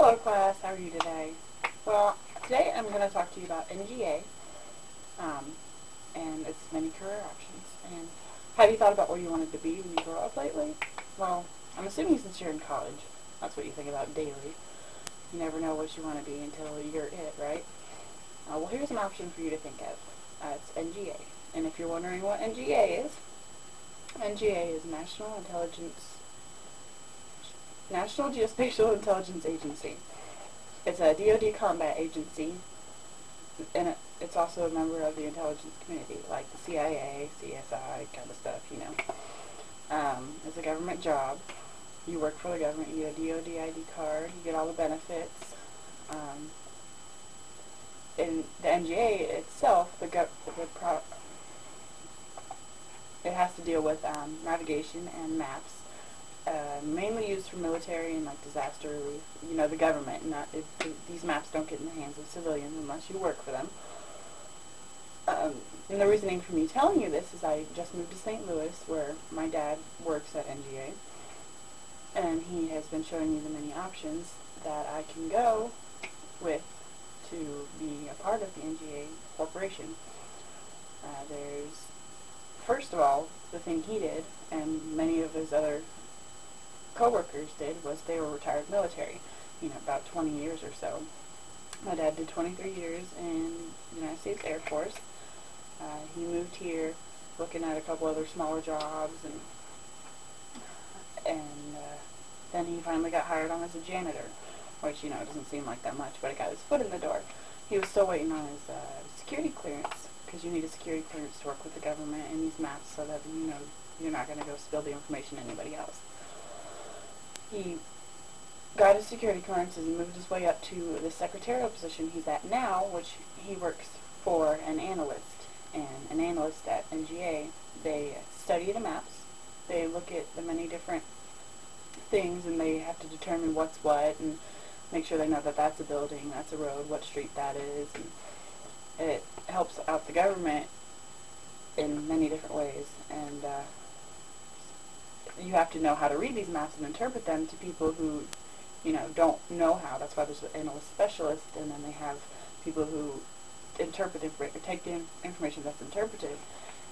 Hello class, how are you today? Well, today I'm going to talk to you about NGA and its many career options. And have you thought about what you wanted to be when you grow up lately? Well, I'm assuming since you're in college, that's what you think about daily. You never know what you want to be until you're it, right? Well, here's an option for you to think of. It's NGA. And if you're wondering what NGA is, NGA is National Geospatial Intelligence Agency. It's a DoD combat agency, and it's also a member of the intelligence community, like the CIA, CSI, kind of stuff, you know. It's a government job. You work for the government, you get a DoD ID card, you get all the benefits. In the NGA itself, it has to deal with navigation and maps. Mainly used for military and like disaster relief. You know, the government. These maps don't get in the hands of civilians unless you work for them. And the reasoning for me telling you this is I just moved to St. Louis, where my dad works at NGA, and he has been showing me the many options that I can go with to be a part of the NGA corporation. There's, first of all, the thing he did, and many of his other co-workers did, was they were retired military, you know, about 20 years or so. My dad did 23 years in the United States Air Force. He moved here looking at a couple other smaller jobs, and then he finally got hired on as a janitor, which, you know, doesn't seem like that much, but it got his foot in the door. He was still waiting on his security clearance, because you need a security clearance to work with the government in these maps so that, you know, you're not going to go spill the information to anybody else. He got his security clearance and he moved his way up to the secretarial position he's at now, which he works for an analyst. And an analyst at NGA, they study the maps, they look at the many different things, and they have to determine what's what and make sure they know that that's a building, that's a road, what street that is. And it helps out the government in many different ways. And you have to know how to read these maps and interpret them to people who, you know, don't know how. That's why there's an analyst specialist, and then they have people who take the information that's interpreted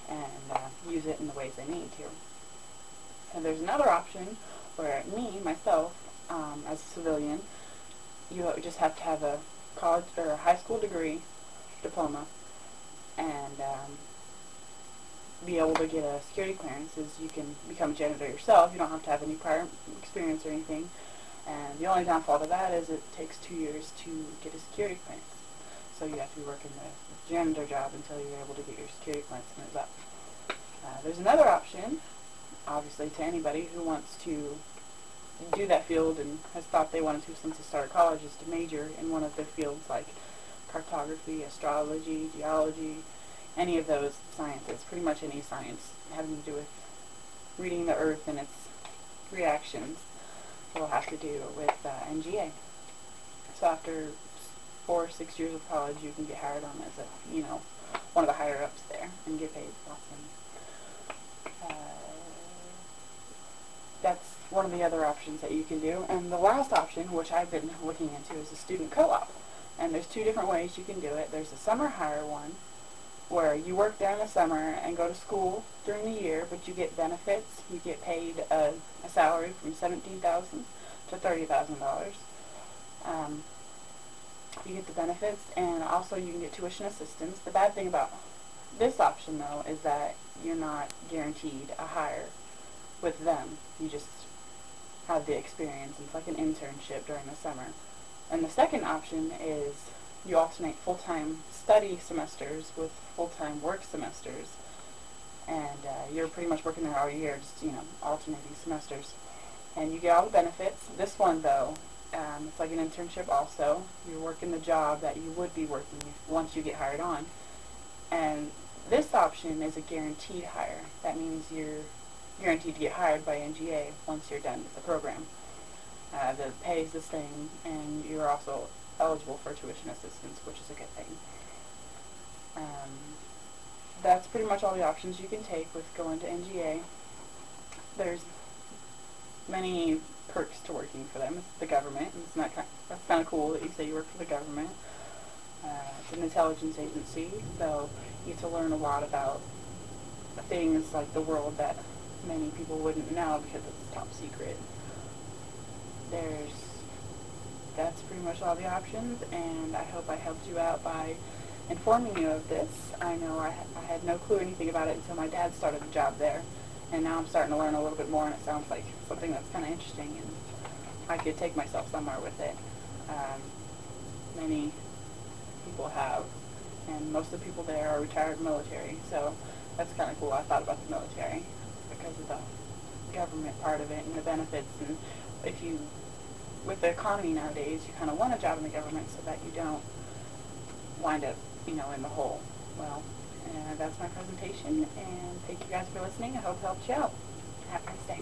and use it in the ways they need to. And there's another option where myself, as a civilian, you just have to have a college or a high school degree, diploma, and be able to get a security clearance. Is you can become a janitor yourself. You don't have to have any prior experience or anything. And the only downfall to that is it takes 2 years to get a security clearance. So you have to be working the janitor job until you're able to get your security clearance and move up. There's another option, obviously, to anybody who wants to do that field and has thought they wanted to since they started college, is to major in one of their fields like cartography, astrology, geology, any of those sciences, pretty much any science having to do with reading the earth and its reactions. You'll have to do with NGA. So after 4 or 6 years of college, you can get hired on as a, you know, one of the higher ups there and get paid lots of money. That's one of the other options that you can do. And the last option, which I've been looking into, is a student co-op. And there's 2 different ways you can do it. There's a summer hire one, where you work during the summer and go to school during the year, but you get benefits. You get paid a salary from $17,000 to $30,000. You get the benefits, and also you can get tuition assistance. The bad thing about this option, though, is that you're not guaranteed a hire with them. You just have the experience. It's like an internship during the summer. And the second option is you alternate full-time study semesters with full-time work semesters, and you're pretty much working there all year, just, you know, alternating semesters, and you get all the benefits. This one, though, it's like an internship also. You're working the job that you would be working once you get hired on, and this option is a guaranteed hire. That means you're guaranteed to get hired by NGA once you're done with the program. The pay is the same, and you're also eligible for tuition assistance, which is a good thing. That's pretty much all the options you can take with going to NGA. There's many perks to working for them. It's the government, and that's kind of cool that you say you work for the government. It's an intelligence agency, so you get to learn a lot about things like the world that many people wouldn't know because it's top secret. That's pretty much all the options, and I hope I helped you out by informing you of this. I know I had no clue anything about it until my dad started the job there, and now I'm starting to learn a little bit more, and it sounds like something that's kind of interesting, and I could take myself somewhere with it. Many people have, and most of the people there are retired military, so that's kind of cool. I thought about the military because of the government part of it and the benefits, and with the economy nowadays, you kind of want a job in the government so that you don't wind up, in the hole. Well, that's my presentation, and thank you guys for listening. I hope it helped you out. Have a nice day.